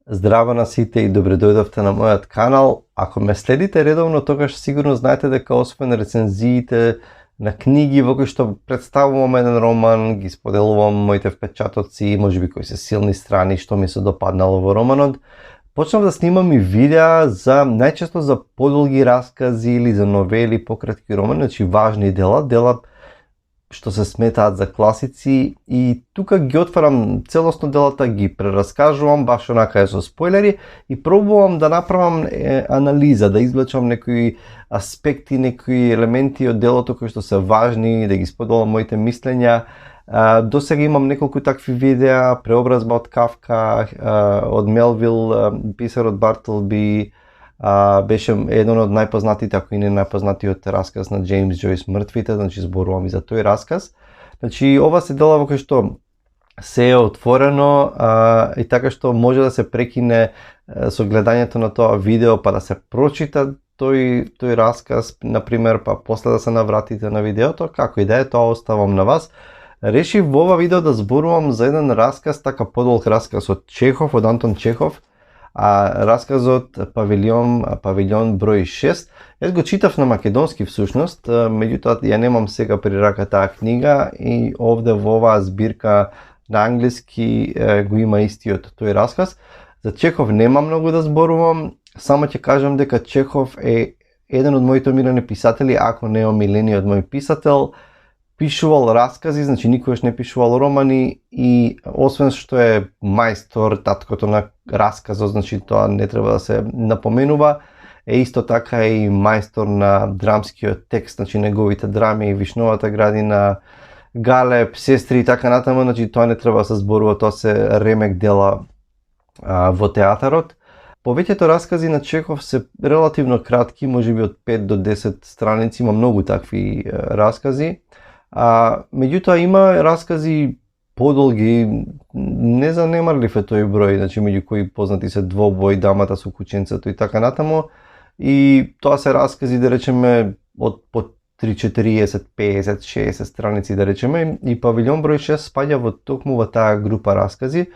Здраво на сите и добре дојдовте на мојот канал. Ако ме следите редовно, тогаш сигурно знаете дека освен рецензиите на книги во кои што представувам еден роман, ги споделувам моите впечатоци, можеби кои се силни страни, што ми се допаднало во романот, почнав да снимам и видеа најчесто за подолги раскази или за новели, пократки романи, значи важни дела што се сметаат за класици, и тука ги отварам целосно делата, ги прераскажувам баш онака со спойлери и пробувам да направам анализа, да извлечам некои аспекти, некои елементи од делото кои што се важни, да ги споделам моите мислења. До сега имам неколку такви видеа, преобразба од Кафка, од Мелвил, писарот Бартлби, беше еден од најпознатите, ако и не најпознатиот расказ на Джеймс Џојс Мртвите, значи зборувам и за тој расказ. Значи ова се дела во кој што се е отворено и така што може да се прекине со гледањето на тоа видео па да се прочита тој расказ, например, па после да се навратите на видеото, како и да е, тоа оставам на вас. Решив во ова видео да зборувам за еден расказ, така подолг расказ од Чехов, од Антон Чехов, расказот Павилион број 6. Јас го читав на македонски всушност, меѓутоа ја немам сега при рака таа книга и овде во оваа збирка на англиски го има истиот тој расказ. За Чехов нема многу да зборувам, само ќе кажам дека Чехов е еден од моите омилени писатели, ако не омилениот мој писател. Пишувал раскази, значи никогаш не пишувал романи, и освен што е мајстор, таткото на расказот, значи тоа не треба да се напоменува, е исто така и мајстор на драмскиот текст, значи неговите драми, Вишновата градина, Галеб, Сестри и така натаму, значи тоа не треба да се зборува, тоа се ремек дела во театарот. Повеќето раскази на Чехов се релативно кратки, можеби од 5 до 10 страници, има многу такви раскази. Меѓутоа има раскази подолги, не занемарлив е тој број, значи меѓу кои познати се Двобој, Дамата со кученцето и така натаму. И тоа се раскази, да речеме, од по 3-40, 50, 60 страници, да речеме, и Павилион број 6 спаѓа во токму во таа група раскази.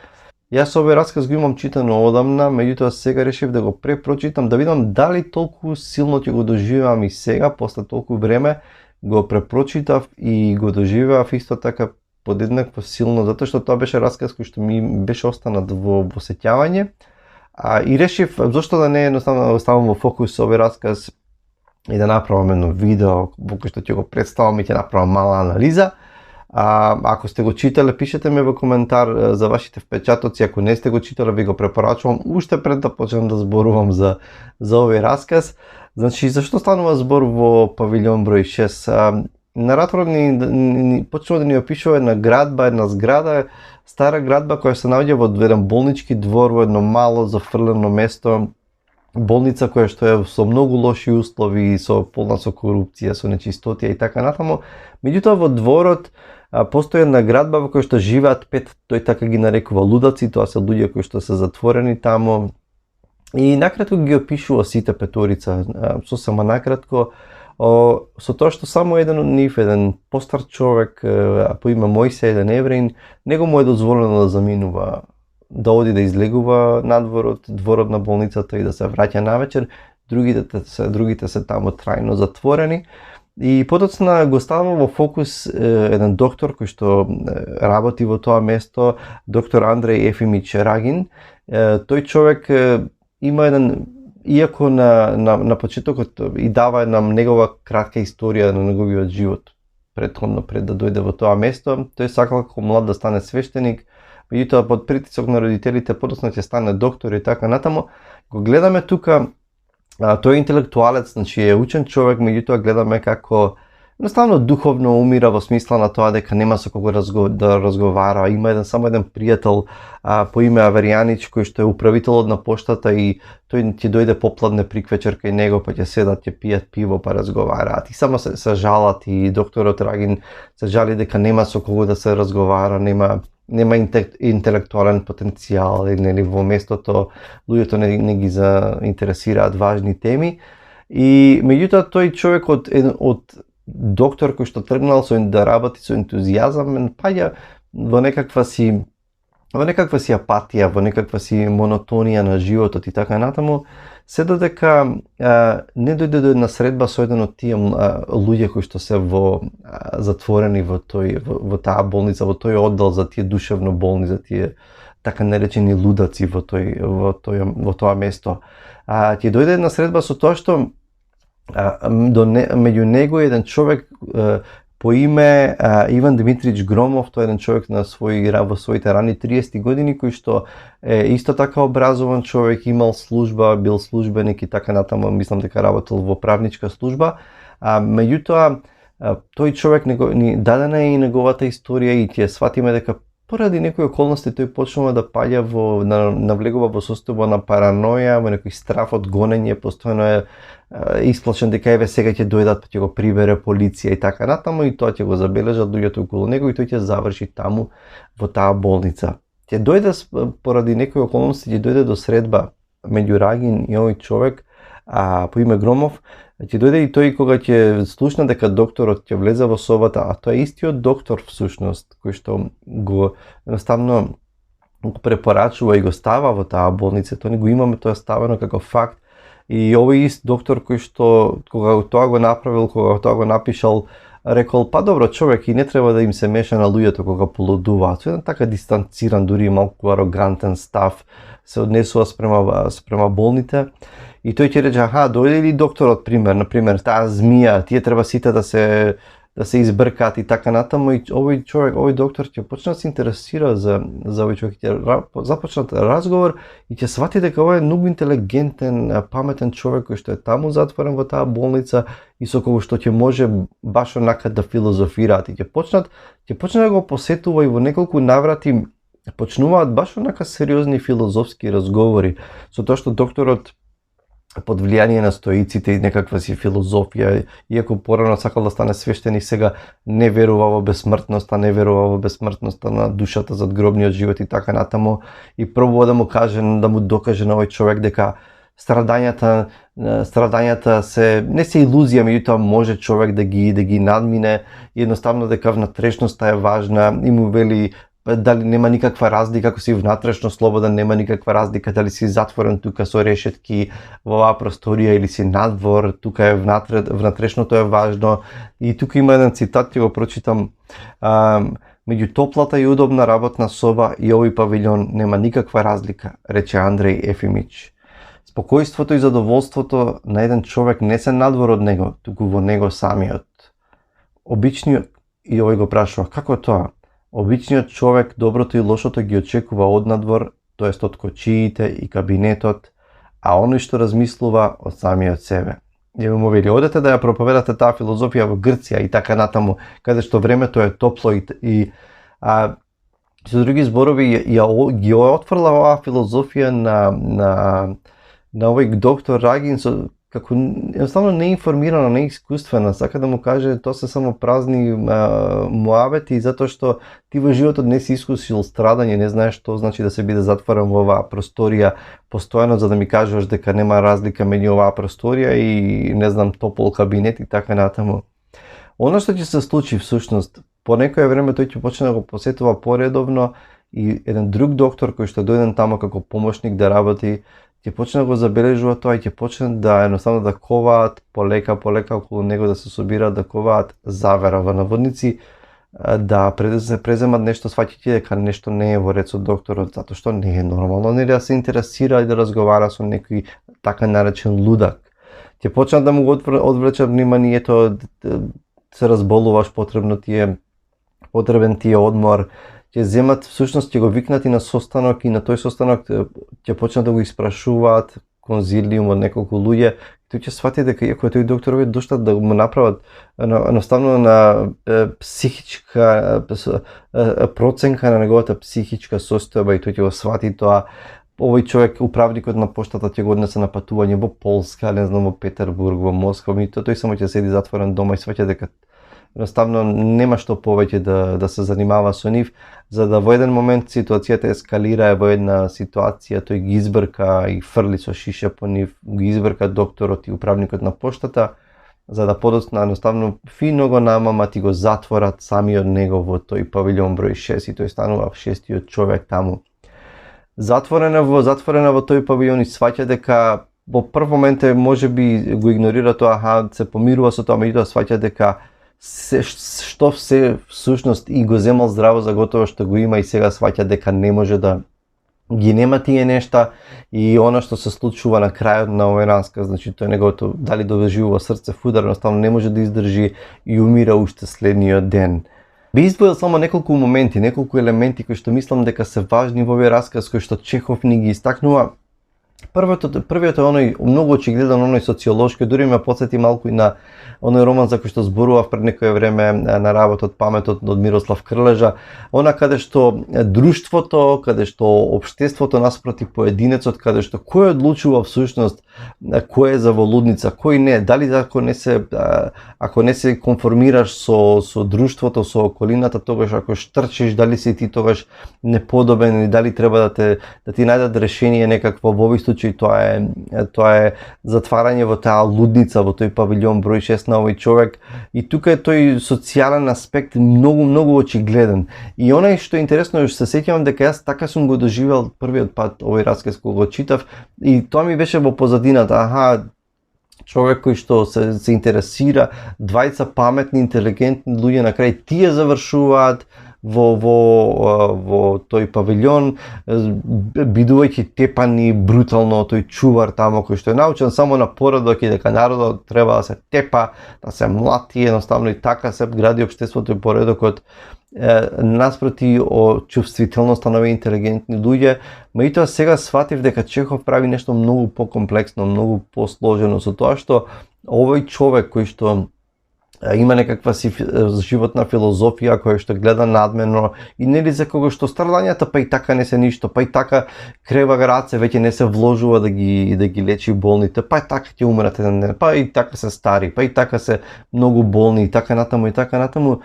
Јас овој расказ го имам читано одамна, меѓутоа сега решив да го препрочитам, да видам дали толку силно ќе го доживеам и сега, после толку време. Го препрочитав и го доживеав исто така подеднакво силно, затоа што тоа беше расказ кој што ми беше останат во сеќавање. И решив, зошто да не едноставно да оставам во фокус овој расказ и да направам едно видео во кој што ќе го представам и ќе направам мала анализа. Ако сте го читале, пишете ми во коментар за вашите впечатоци. Ако не сте го читале, ви го препорачувам уште пред да почнем да зборувам за овој расказ. Значи, зашто станува збор во Павилион број 6? Нараторот ни почнува да ни опишува една градба, една зграда, стара градба која се наоѓа во еден болнички двор, во едно мало зафрлено место, болница која што е со многу лоши услови, полна со корупција, со нечистотија и така натаму. Меѓутоа во дворот постои една градба во која што живеат 5, тој така ги нарекува лудаци, тоа се луѓе кои што се затворени таму. И накратко ги опишува сите петорица, сосема накратко, со тоа што само еден од нив, еден постар човек по име Мојсе, еден евреин, него му е дозволено да заминува, да оди да излегува надворот, дворот на болницата и да се враќа навечер, другите се таму трајно затворени. И подоцна го ставува во фокус еден доктор кој што работи во тоа место, доктор Андреј Ефимич Рагин. Тој човек има еден, иако на почетокот и дава една негова кратка историја на неговиот живот претходно пред да дојде во тоа место, тој сакал како млад да стане свештеник, меѓутоа под притисок на родителите подоцна ќе стане доктор и така натаму. Го гледаме тука, тој е интелектуалец, значи е учен човек, меѓутоа гледаме како едноставно духовно умира во смисла на тоа дека нема со кого да разговара. Има само еден пријател по име Аверјанич кој што е управителот на поштата и тој ќе дојде попладне приквечер кај него, па ќе седат, ќе пијат пиво, па разговараат. И само се жалат, и докторот Рагин се жали дека нема со кого да се разговара, нема интелектуален потенцијал, или во местото луѓето не ги заинтересираат важни теми. И меѓутоа тој човек од доктор кој што тргнал да работи со ентузијазам, паѓа во некаква си во некаква си апатија, во некаква си монотонија на животот и така натаму, се додека не дојде до една средба со еден од тие луѓе кои што се затворени во таа болница, во тој оддел за тие душевно болни, за тие така наречени лудаци во тоа место. Ќе дојде една средба со тоа што меѓу него еден човек по име Иван Димитрич Громов, тој е еден човек во своите рани 30 години, кој што е исто така образован човек, имал служба, бил службеник и така натаму, мислам дека работел во правничка служба. Меѓутоа, тој човек ни дадена е и неговата историја и ќе сватиме дека поради некои околности тој почнува да паѓа навлегува во состојба на параноја, во некој страф од гонење, постојано е исплашен дека еве сега ќе дојдат, ќе го прибере полиција и така натаму, и тоа ќе го забележат луѓето околу него и тој ќе заврши таму во таа болница. Ќе дојде поради некои околности, ќе дојде до средба меѓу Рагин и овој човек по име Громов. Ќе дојде и тој кога ќе слушна дека докторот ќе влезе во собата, а тоа е истиот доктор всушност кој што го едноставно го препорачува и го става во таа болница. Тоа не го имаме тоа ставено како факт. И овој ист доктор кој што кога тоа го направил, кога тоа го напишал, рекол, па добро, човек и не треба да им се меша на луѓето кога полудуваат. Со еден така дистанциран, дури малку арогантен став се однесува спрема болните. И тој ќе рече, дојде ли докторот, например, таа змија, тие треба сите да се избркаат и така натаму, и овој човек, овој доктор ќе почне да се интересира за овој човек, ќе започнат разговор и ќе свати дека овој е многу интелигентен, паметен човек кој што е таму затворен во таа болница и со кого што ќе може баш онака да филозофираат и ќе почне да го посетува и во неколку наврати почнуваат баш онака сериозни филозофски разговори, со тоа што докторот под влијание на стоиците и некаква си филозофија, иако порано сакал да стане свештеник, сега не верува во бесмртноста, не верува во бесмртноста на душата зад гробниот живот и така натаму, и пробува да му докаже на овој човек дека страдањата не се илузија, меѓутоа може човек да ги надмине, и едноставно дека внатрешноста е важна, и му вели дали нема никаква разлика, ако си внатрешно слободен, нема никаква разлика дали си затворен тука со решетки во оваа просторија или си надвор, тука е внатрешното е важно. И тука има еден цитат, ќе го прочитам. Меѓу топлата и удобна работна соба и овој павилјон нема никаква разлика, рече Андреј Ефимич. Спокојството и задоволството на еден човек не се надвор од него, туку во него самиот. Обичниот, и овој го прашува, како тоа? Обичниот човек доброто и лошото ги очекува однадвор, тоест од кочиите и кабинетот, а оној што размислува од самиот себе. И му вели, одете да ја проповедате таа филозофија во Грција и така натаму, каде што времето е топло и со други зборови ги отфрла оваа филозофија на овој доктор Рагин како едноставно неинформирана, неискуствена, сака да му каже тоа се само празни муабети, затоа што ти во животот не си искусил страдање, не знаеш што значи да се биде затворен во оваа просторија постојано, за да ми кажеш дека нема разлика меѓу оваа просторија и не знам топол кабинет и така натаму. Она што ќе се случи всушност, по некое време тој ќе почне да го посетува поредовно и еден друг доктор кој што дојден таму како помошник да работи, ќе почне да го забележува тоа и ќе почне да едноставно да коваат полека околу него, да се собираат, да коваат завера во наводници, да се преземат нешто, сваќајќи дека нешто не е во ред со докторот, затоа што не е нормално нели да се интересира и да разговара со некој така наречен лудак. Ќе почнат да му го одвлечат вниманието, се разболуваш, потребен ти е одмор, ќе земат, всушност ќе го викнат и на состанок, и на тој состанок ќе почнат да го испрашуваат конзилиум од неколку луѓе. Тој ќе свати дека иако тој докторови доштат да му направат едноставно на психичка проценка на неговата психичка состојба, и тој ќе го свати тоа. Овој човек, управникот на поштата, ќе го однесе на патување во Полска, не знам, во Петербург, во Москва, и тој само ќе седи затворен дома и сваќа дека едноставно нема што повеќе да се занимава со нив, за да во еден момент ситуацијата ескалира во една ситуација, тој ги избрка и фрли со шиша по нив, ги избрка докторот и управникот на поштата, за да подоцна едноставно фино го намамат и го затворат самиот него во тој павилјон број 6 и тој станува шестиот човек таму. затворена во тој павилјон и сваќа дека во прв момент можеби го игнорира тоа, се помирува со тоа, меѓутоа сваќа дека што се всушност и го земал здраво за готово што го има и сега сваќа дека не може да ги нема тие нешта и она што се случува на крајот на овој расказ, значи тој неговото дали доживува срцев удар, едноставно не може да издржи и умира уште следниот ден. Би издвоил само неколку моменти, неколку елементи кои што мислам дека се важни во овој расказ кои што Чехов ни ги истакнува. Првиот е оној многу очигледен, оној социолошки, дури ме потсети малку и на оној роман за кој што зборував пред некое време на работот Паметот од Мирослав Крлежа, она каде што друштвото, каде што општеството наспроти поединецот, каде што кој одлучува всушност кој е за во лудница, кој не, дали ако не се конформираш со друштвото, со околината, тогаш ако штрчиш, дали си ти тогаш неподобен или дали треба да ти најдат решение некакво. Во овој случај тоа е затварање во таа лудница, во тој павилјон број 6 на овој човек, и тука е тој социјален аспект многу очигледен. И онај што е интересно, се сеќавам дека јас така сум го доживел првиот пат овој расказ кога го читав, и тоа ми беше во позадината, човек кој што се интересира, двајца паметни, интелигентни луѓе на крај тие завршуваат во тој павилјон, бидувајќи тепани брутално тој чувар тамо кој што е научен само на поредок и дека народот треба да се тепа, да се млати, едноставно и така се гради општеството и поредокот наспроти чувствителноста на овие интелигентни луѓе. Меѓутоа сега сватив дека Чехов прави нешто многу покомплексно, многу посложено со тоа што овој човек кој што има некаква си животна филозофија која што гледа надменно и нели за кого што страдањата па и така не се ништо, па и така крева раце веќе не се вложува да ги лечи болните, па и така ќе умрат еден ден, па и така се стари, па и така се многу болни и така натаму.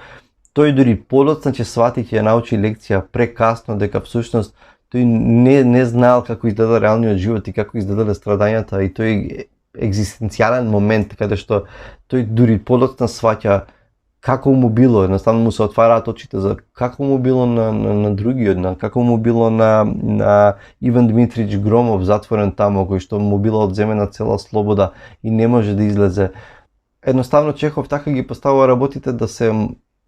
Тој дури подоцна ќе свати, ќе научи лекција прекасно дека всушност тој не знаел како изгледа реалниот живот и како изгледале страдањата, и тој екзистенцијален момент каде што тој дури подоцна сваќа како му било, едноставно му се отвараат очите за како му било на другиот, како му било на Иван Дмитрич Громов затворен тамо, кој што му била одземена цела слобода и не може да излезе. Едноставно Чехов така ги поставува работите да се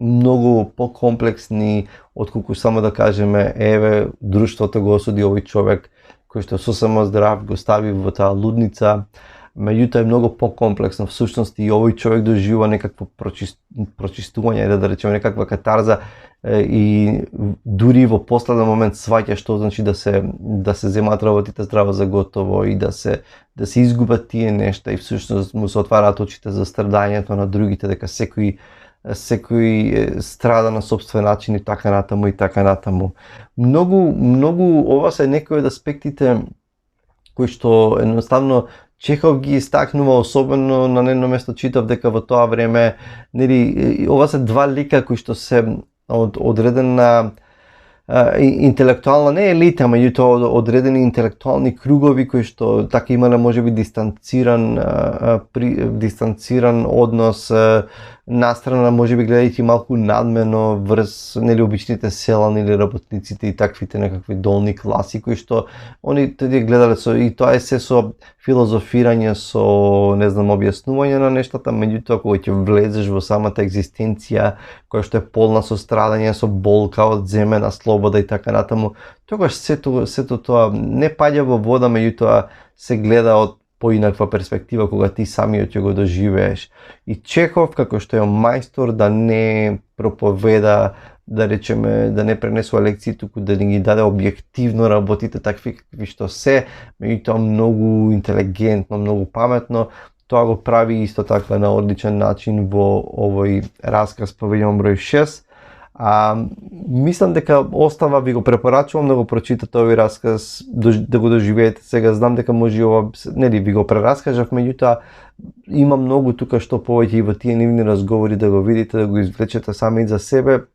многу покомплексни отколку само да кажеме еве друштвото го осуди овој човек кој што сосема здрав го стави во таа лудница. Меѓутоа е многу покомплексно, всушност и овој човек доживува некакво прочистување, да речеме некаква катарза, и дури во последен момент сваќа што значи да се земаат работите здраво за готово и да се изгубат тие нешта, и всушност му се отвараат очите за страдањето на другите, дека секој страда на собствен начин и така натаму. Многу ова се некои од аспектите кои што едноставно Чехов ги истакнува, особено на едно место читав дека во тоа време, нели, ова се два лика кои што се одредена интелектуална, не елита, меѓутоа одредени интелектуални кругови кои што така имале можеби дистанциран однос настрана, можеби гледајќи малку надмено врз нели обичните селани или работниците и таквите некакви долни класи кои што они тие гледале и тоа е се со филозофирање, со не знам објаснување на нештата, меѓутоа кога ќе влезеш во самата екзистенција која што е полна со страдање, со болка од земена слобода и така натаму, тогаш сето тоа не паѓа во вода, меѓутоа се гледа од поинаква перспектива кога ти самиот ќе го доживееш. И Чехов, како што е мајстор да не проповеда, да речеме, да не пренесува лекции, туку да ни ги даде објективно работите такви какви што се, меѓутоа многу интелигентно, многу паметно, тоа го прави исто така на одличен начин во овој расказ Павилјон број 6. Мислам дека остава, ви го препорачувам да го прочитате овој расказ, да го доживеете. Сега знам дека може ова, нели ви го прераскажав, меѓутоа има многу тука што повеќе и во тие нивни разговори да го видите, да го извлечете сами за себе,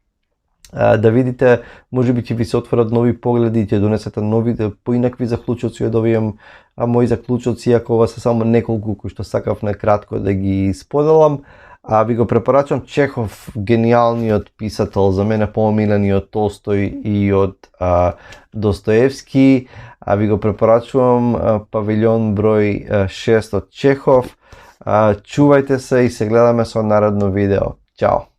да видите, можеби ќе ви се отворат нови погледи и ќе донесете нови поинакви заклучоци од овие мои заклучоци, ако ова се само неколку кои што сакав накратко да ги споделам. Ви го препорачувам Чехов, гениалниот писател, за мене поомилен и од Толстој и од Достоевски. Ви го препорачувам Павилјон број 6 од Чехов. Чувајте се и се гледаме со наредно видео. Чао!